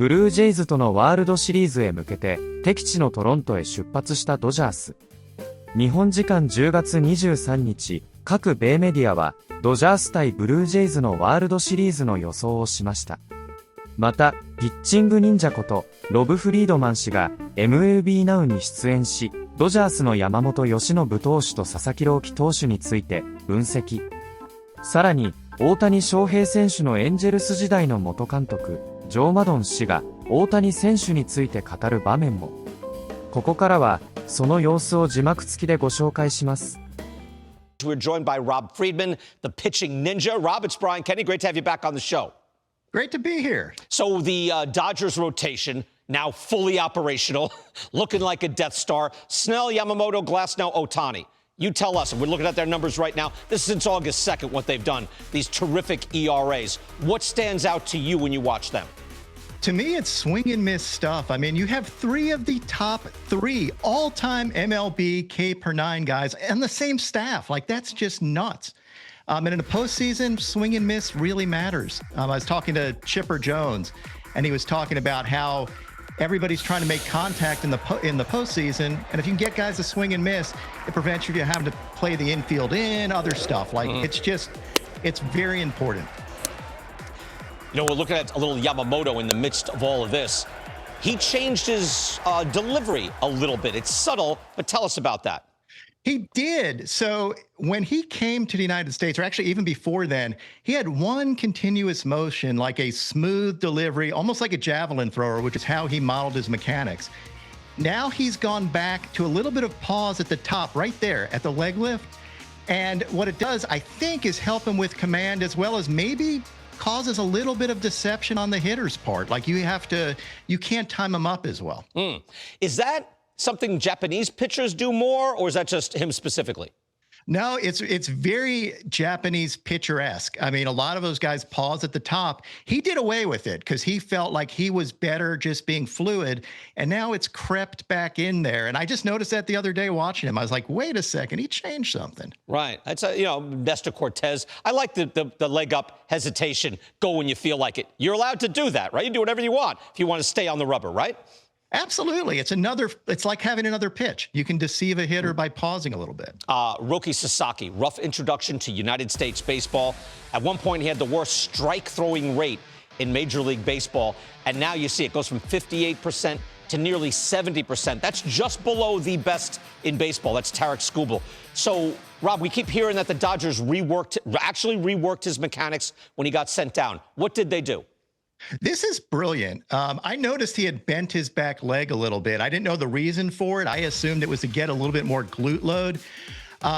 ブルージェイズとのワールドシリーズへ向けて敵地のトロントへ出発したドジャース。日本時間10月23日、各米メディアはドジャース対ブルージェイズのワールドシリーズの予想をしました。また、ピッチング忍者ことロブ・フリードマン氏が MLB Now に出演し、ドジャースの山本由伸投手と佐々木朗希投手について分析。さらに、大谷翔平選手のエンジェルス時代の元監督、ジョー・マドン氏が大谷選手について語る場面も。ここからは、その様子を字幕付きでご紹介します。We're joined by Rob Friedman, the pitching ninja. Rob, it's Brian Kenny. Great to have you back on the show. Great to be here. So the Dodgers rotation now fully operational, looking like a Death Star. Snell, Yamamoto, Glasnow, Ohtani. You tell us, and we're looking at their numbers right now. This is since August 2nd, what they've done. These terrific ERAs. What stands out to you when you watch them? To me, it's swing and miss stuff. I mean, you have three of the top three all-time MLB K per nine guys and the same staff. Like, that's just nuts. And in the postseason, swing and miss really matters. I was talking to Chipper Jones, and he was talking about how everybody's trying to make contact in the postseason, and if you can get guys to swing and miss, it prevents you from having to play the infield in, other stuff. Like, it's very important. You know, we're looking at a little Yamamoto in the midst of all of this. He changed his delivery a little bit. It's subtle, but tell us about that. He did. So when he came to the United States, or actually even before then, he had one continuous motion, like a smooth delivery, almost like a javelin thrower, which is how he modeled his mechanics. Now he's gone back to a little bit of pause at the top, right there at the leg lift. And what it does, I think, is help him with command, as well as maybe causes a little bit of deception on the hitter's part. Like, you can't time him up as well. Is that something Japanese pitchers do more, or is that just him specifically? No, it's very Japanese pitcher-esque. I mean, a lot of those guys pause at the top. He did away with it because he felt like he was better just being fluid, and now it's crept back in there. And I just noticed that the other day watching him. I was like, wait a second, he changed something. Right. That's Nestor Cortez. I like the leg up hesitation. Go when you feel like it. You're allowed to do that, right? You do whatever you want if you want to stay on the rubber, right? Absolutely. It's like having another pitch. You can deceive a hitter by pausing a little bit. Roki Sasaki, rough introduction to United States baseball. At one point, he had the worst strike throwing rate in Major League Baseball. And now you see it goes from 58% to nearly 70%. That's just below the best in baseball. That's Tarek Skubal. So, Rob, we keep hearing that the Dodgers actually reworked his mechanics when he got sent down. What did they do? This is brilliant. I noticed he had bent his back leg a little bit. I didn't know the reason for it. I assumed it was to get a little bit more glute load.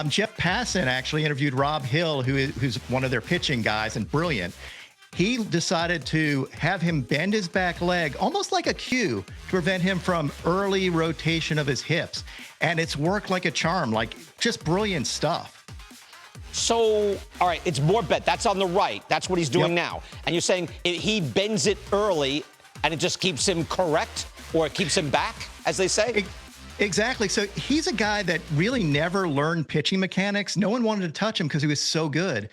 Jeff Passan actually interviewed Rob Hill, who's one of their pitching guys, and brilliant. He decided to have him bend his back leg, almost like a cue, to prevent him from early rotation of his hips. And it's worked like a charm, like just brilliant stuff. So, all right, it's more bent. That's on the right. That's what he's doing now. And you're saying he bends it early and it just keeps him correct, or it keeps him back, as they say? Exactly. So he's a guy that really never learned pitching mechanics. No one wanted to touch him because he was so good.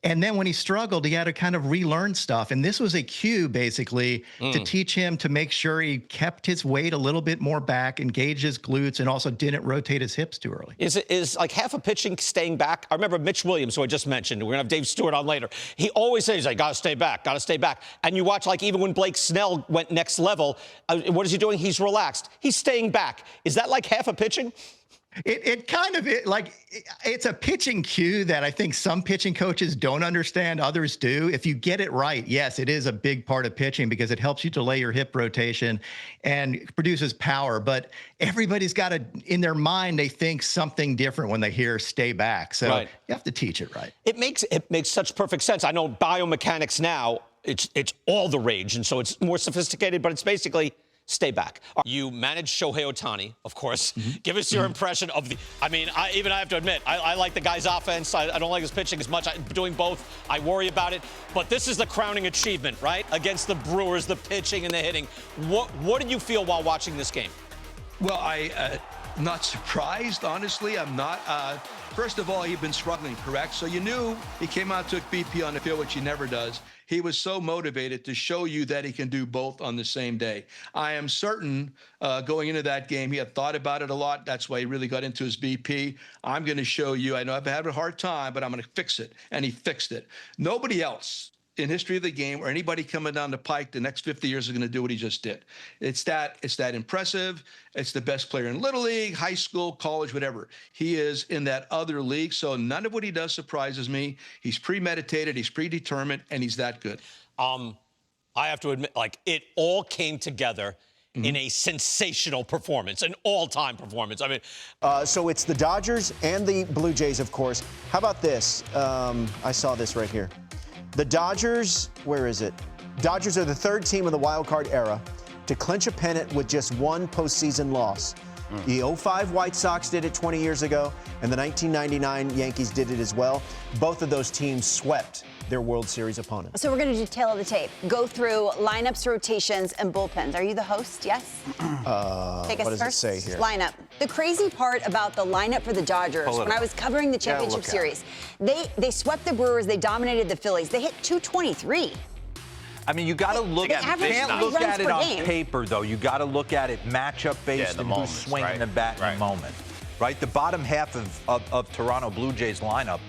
And then when he struggled, he had to kind of relearn stuff. And this was a cue, basically, to teach him to make sure he kept his weight a little bit more back, engaged his glutes, and also didn't rotate his hips too early. Is like half of pitching staying back? I remember Mitch Williams, who I just mentioned. We're going to have Dave Stewart on later. He always says, got to stay back, got to stay back. And you watch, like, even when Blake Snell went next level, what is he doing? He's relaxed. He's staying back. Is that like half of pitching? It's a pitching cue that I think some pitching coaches don't understand, others do. If you get it right, yes, it is a big part of pitching because it helps you delay your hip rotation and produces power. But everybody's got in their mind, they think something different when they hear stay back. So you have to teach it right. It makes such perfect sense. I know biomechanics now, it's all the rage. And so it's more sophisticated, but it's basically stay back. You manage Shohei Ohtani, of course. Give us your impression of the... I mean, I have to admit, I like the guy's offense. I don't like his pitching as much. Doing both, I worry about it. But this is the crowning achievement, right? Against the Brewers, the pitching and the hitting. What did you feel while watching this game? Well, not surprised, honestly. I'm not. First of all, he'd been struggling, correct? So you knew he came out, took BP on the field, which he never does. He was so motivated to show you that he can do both on the same day. I am certain going into that game, he had thought about it a lot. That's why he really got into his BP. I'm going to show you. I know I've had a hard time, but I'm going to fix it. And he fixed it. Nobody else in history of the game or anybody coming down the pike the next 50 years is going to do what he just did. It's that impressive. It's the best player in Little League, high school, college, whatever. He is in that other league. So none of what he does surprises me. He's premeditated, he's predetermined, and he's that good. I have to admit, like, it all came together in a sensational performance, an all-time performance. I mean, so it's the Dodgers and the Blue Jays, of course. How about this? I saw this right here. The Dodgers, where is it? Dodgers are the third team of the wild card era to clinch a pennant with just one postseason loss. The 05 White Sox did it 20 years ago, and the 1999 Yankees did it as well. Both of those teams swept their World Series opponents. So we're going to do tail of the tape. Go through lineups, rotations, and bullpens. Are you the host? Yes? Take us what does first. it say here? Lineup. The crazy part about the lineup for the Dodgers, when I was covering the championship series, they swept the Brewers, they dominated the Phillies. They hit 223. I mean, you got to look at it. You can't look at it on paper, though. You got to look at it matchup based and who's swinging the bat in the moment. Right? The bottom half of Toronto Blue Jays lineup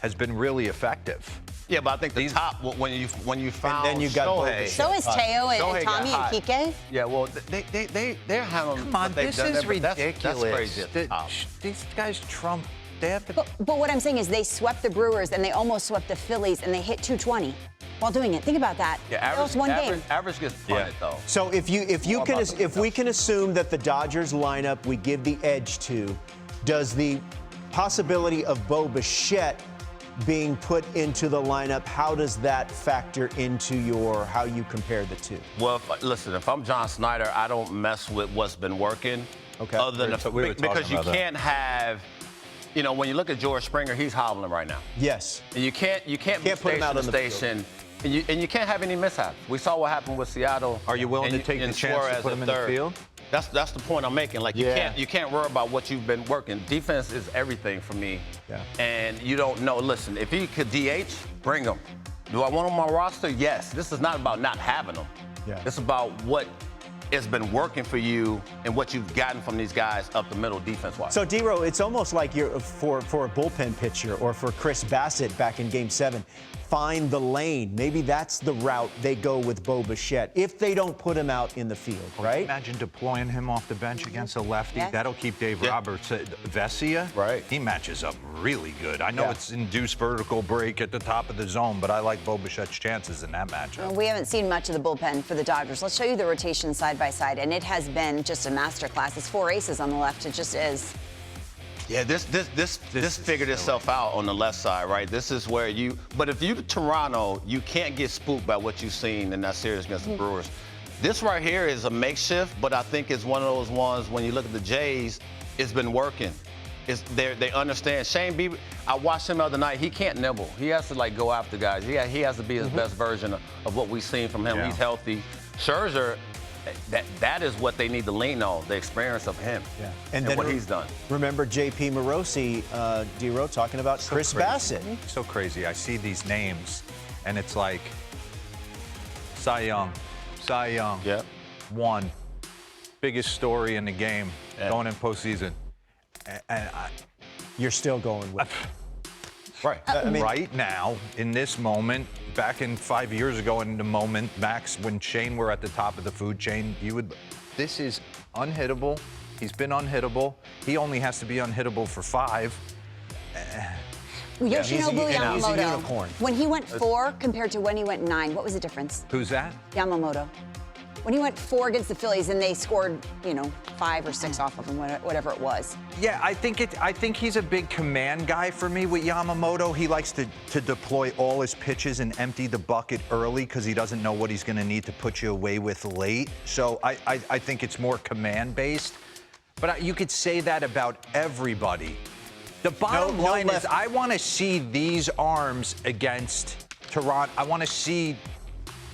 has been really effective. Yeah, but I think the top when you found and then you got Shohei. So is Teo and Tommy and Kike. Yeah, well, they're handling. Come on, this is ridiculous. That's crazy. These guys trump. They have to. But what I'm saying is they swept the Brewers and they almost swept the Phillies and they hit 220 while doing it. Think about that. Yeah, average gets punted though. So if we can assume that the Dodgers lineup we give the edge to, does the possibility of Bo Bichette being put into the lineup, how does that factor into how you compare the two? Well, listen, if I'm John Snyder, I don't mess with what's been working. Okay. Other than because you can't have, you know, when you look at George Springer, he's hobbling right now. Yes. And you can't put him out on the station. And you can't have any mishaps. We saw what happened with Seattle. Are you willing to take the chance to put him in the field? That's the point I'm making. Like you can't worry about what you've been working. Defense is everything for me. Yeah. And you don't know. Listen, if he could DH, bring him. Do I want him on my roster? Yes. This is not about not having him. Yeah. It's about what has been working for you and what you've gotten from these guys up the middle defense-wise. So, D-Row, it's almost like you're for a bullpen pitcher or for Chris Bassett back in Game 7. Find the lane. Maybe that's the route they go with Bo Bichette if they don't put him out in the field, right? Imagine deploying him off the bench against a lefty. Yes. That'll keep Dave Roberts. Vesia, right? He matches up really good. I know it's induced vertical break at the top of the zone, but I like Bo Bichette's chances in that matchup. We haven't seen much of the bullpen for the Dodgers. Let's show you the rotation side by side, and it has been just a masterclass. It's 4 aces on the left. It just is. Yeah, this figured itself out on the left side, right? This is where but if you're Toronto, you can't get spooked by what you've seen in that series against the Brewers. This right here is a makeshift, but I think it's one of those ones when you look at the Jays, it's been working. They understand. Shane Bieber, I watched him the other night. He can't nibble. He has to go after guys. He has to be his best version of what we've seen from him. Yeah. He's healthy. Scherzer, that is what they need to lean on, the experience of him and then what he's done. Remember J.P. Morosi, D-Row, talking about Chris Bassett. So crazy. I see these names, and it's like Cy Young. Yep. Won. Biggest story in the game going in postseason. And you're still going with right. I mean, right now, in this moment, back in 5 years ago, in the moment, Max, when Shane were at the top of the food chain, this is unhittable. He's been unhittable. He only has to be unhittable for 5. Yoshinobu Yamamoto. He's a unicorn. When he went 4 compared to when he went 9, what was the difference? Who's that? Yamamoto. When he went 4 against the Phillies and they scored, 5 or 6 off of him, whatever it was. Yeah, I think he's a big command guy for me with Yamamoto. He likes to deploy all his pitches and empty the bucket early because he doesn't know what he's going to need to put you away with late. So I think it's more command-based. But you could say that about everybody. The bottom line is I want to see these arms against Toronto. I want to see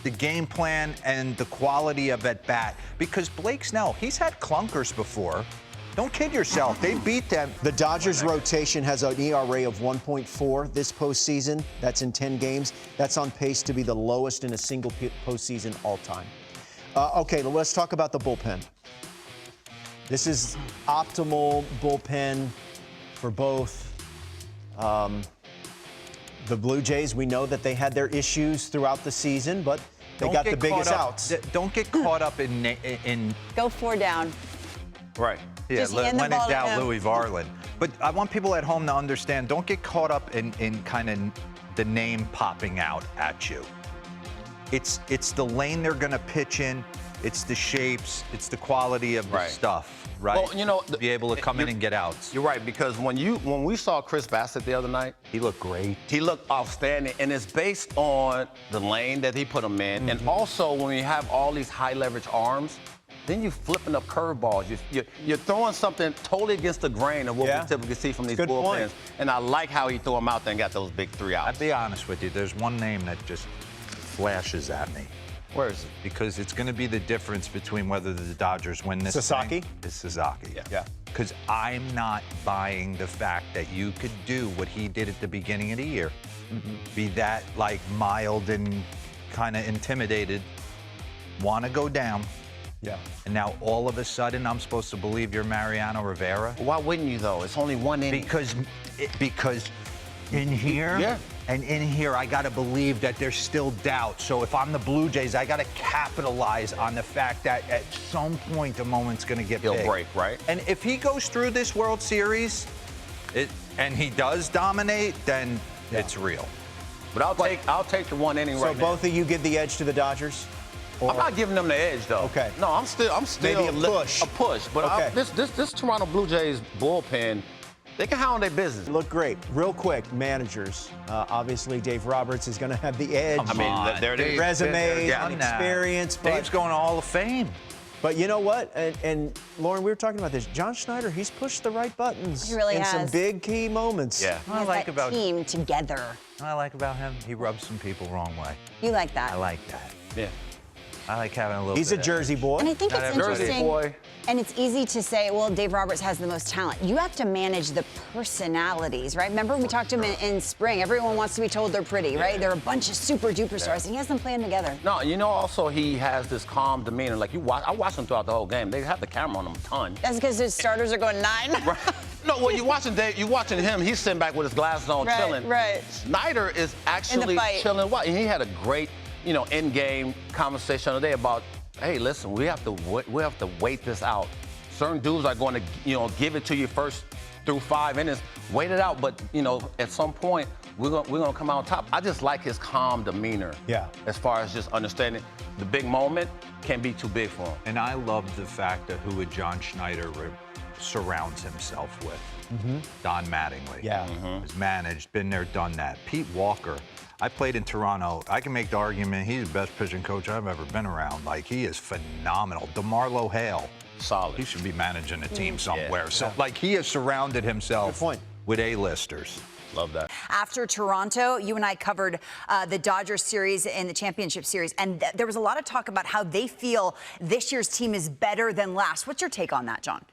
the game plan and the quality of at bat, because Blake Snell, he's had clunkers before, Don't kid yourself. They beat them. The Dodgers rotation has an ERA of 1.4 this postseason. That's in 10 games. That's on pace to be the lowest in a single postseason all time. Okay, let's talk about the bullpen. This is optimal bullpen for both the Blue Jays. We know that they had their issues throughout the season, but they got the biggest outs. Don't get caught up in Go 4 down. Right. Yeah, Just hand the when ball in to doubt, him. Louis Varland. But I want people at home to understand, don't get caught up in kind of the name popping out at you. It's the lane they're going to pitch in. It's the shapes. It's the quality of the stuff, right? Well, you know, to be able to come in and get outs. You're right, because when we saw Chris Bassett the other night, He looked great. he looked outstanding, and it's based on the lane that he put him in, and also when you have all these high leverage arms, then you're flipping up curveballs. You're throwing something totally against the grain of what we typically see from these Good bullpens. point. And I like how he threw them out there and got those big 3 outs. I'd be honest with you. There's one name that just flashes at me. Where is it? Because it's going to be the difference between whether the Dodgers win this Sasaki? thing. It's Sasaki. Yeah. Because I'm not buying the fact that you could do what he did at the beginning of the year. Be that, like, mild and kind of intimidated, want to go down. Yeah. And now all of a sudden I'm supposed to believe you're Mariano Rivera? Why wouldn't you, though? It's only one inning. Because in here, and in here, I got to believe that there's still doubt. So if I'm the Blue Jays, I got to capitalize on the fact that at some point the moment's going to get He'll big. break, right? And if he goes through this World Series, and he does dominate, then it's real. But I'll take the 1 inning right So now. both of you give the edge to the Dodgers? Or I'm not giving them the edge, though. Okay. No, I'm still Maybe a push. A push. But Okay. this Toronto Blue Jays bullpen, they can handle their business. look great. Real quick, managers. Obviously, Dave Roberts is going to have the edge. I mean, there it is. Resumes Yeah, and experience. Dave's going to Hall of Fame. But you know what? And Lauren, we were talking about this. John Schneider, he's pushed the right buttons He really in some has. big key moments. Yeah. He has that team together. What I like about him, he rubs some people wrong way. You like that. I like that. Yeah. I like having a little He's a bit of Jersey boy. And I think Not it's everybody. interesting, Boy. and it's easy to say, well, Dave Roberts has the most talent. You have to manage the personalities, right? Remember we talked to him in spring. Everyone wants to be told they're pretty, right? They're a bunch of super duper stars, and he has them playing together. No, you know, also he has this calm demeanor. Like I watched him throughout the whole game. They have the camera on him a ton. That's because his starters are going 9. No, well, you're watching Dave. You're watching him. He's sitting back with his glasses on, Right, chilling. right. Snyder is actually fight. chilling. And he had a great, in-game conversation today about, hey, listen, we have to wait this out. Certain dudes are going to, give it to you first through 5 innings. Wait it out, but at some point we're gonna come out on top. I just like his calm demeanor. Yeah. As far as just understanding the big moment can't be too big for him. And I love the fact that who John Schneider surrounds himself with. Don Mattingly. Yeah. Has managed, been there, done that. Pete Walker. I played in Toronto. I can make the argument he's the best pitching coach I've ever been around. Like, he is phenomenal. DeMarlo Hale. Solid. He should be managing a team somewhere. So, like, he has surrounded himself with A-listers. Love that. After Toronto, you and I covered the Dodgers series and the championship series, and there was a lot of talk about how they feel this year's team is better than last. What's your take on that, John?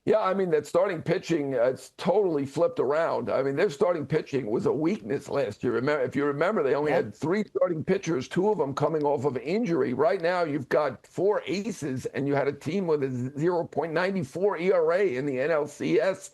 Yeah, I mean, that starting pitching, it's totally flipped around. I mean, their starting pitching was a weakness last year. If you remember, they only had 3 starting pitchers, 2 of them coming off of injury. Right now, you've got 4 aces, and you had a team with a 0.94 ERA in the NLCS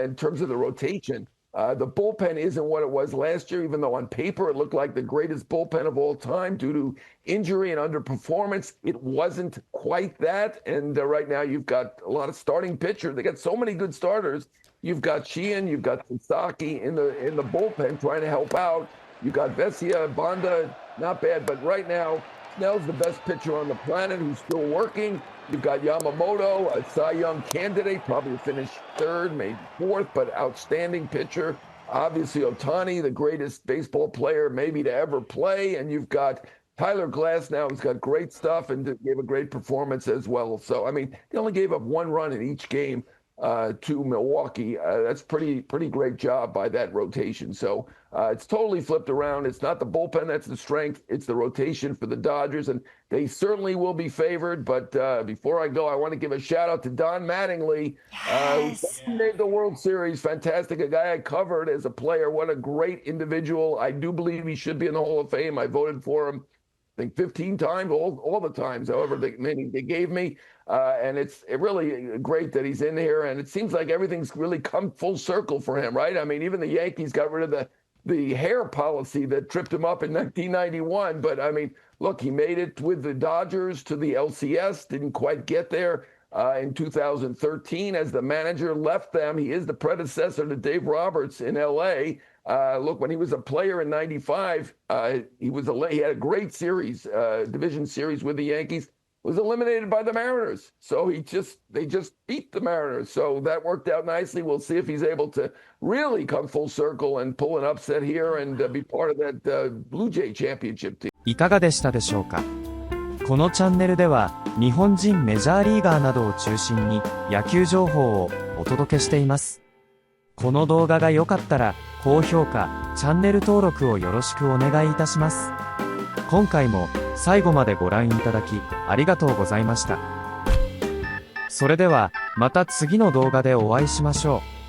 in terms of the rotation. The bullpen isn't what it was last year, even though on paper it looked like the greatest bullpen of all time due to injury and underperformance. It wasn't quite that. And right now you've got a lot of starting pitchers. They got so many good starters. You've got Sheehan, you've got Sasaki in the bullpen trying to help out. You've got Vesia, Banda, not bad. But right now, Snell's the best pitcher on the planet who's still working. You've got Yamamoto, a Cy Young candidate, probably finish 3rd, maybe 4th, but outstanding pitcher. Obviously, Ohtani, the greatest baseball player maybe to ever play. And you've got Tyler Glass now, who's got great stuff and gave a great performance as well. So, I mean, they only gave up 1 run in each game. to Milwaukee. That's pretty great job by that rotation. So it's totally flipped around. It's not the bullpen that's the strength. It's the rotation for the Dodgers, and they certainly will be favored. But before I go, I want to give a shout out to Don Mattingly. Yes. Who made the World Series. Fantastic. A guy I covered as a player. What a great individual. I do believe he should be in the Hall of Fame. I voted for him, I think 15 times, all the times, however many they gave me. And it's really great that he's in here. And it seems like everything's really come full circle for him, right? I mean, even the Yankees got rid of the hair policy that tripped him up in 1991. But I mean, look, he made it with the Dodgers to the LCS, didn't quite get there. In 2013, as the manager, left them. He is the predecessor to Dave Roberts in LA. Look, when he was a player in '95, he had a great series, division series with the Yankees. Was eliminated by the Mariners, so they just beat the Mariners. So that worked out nicely. We'll see if he's able to really come full circle and pull an upset here and be part of that Blue Jay championship team. いかがでしたでしょうか。このチャンネルでは日本人メジャーリーガーなどを中心に野球情報をお届けしています。この動画が良かったら高評価、チャンネル登録をよろしくお願いいたします。今回も最後までご覧いただきありがとうございました。それではまた次の動画でお会いしましょう。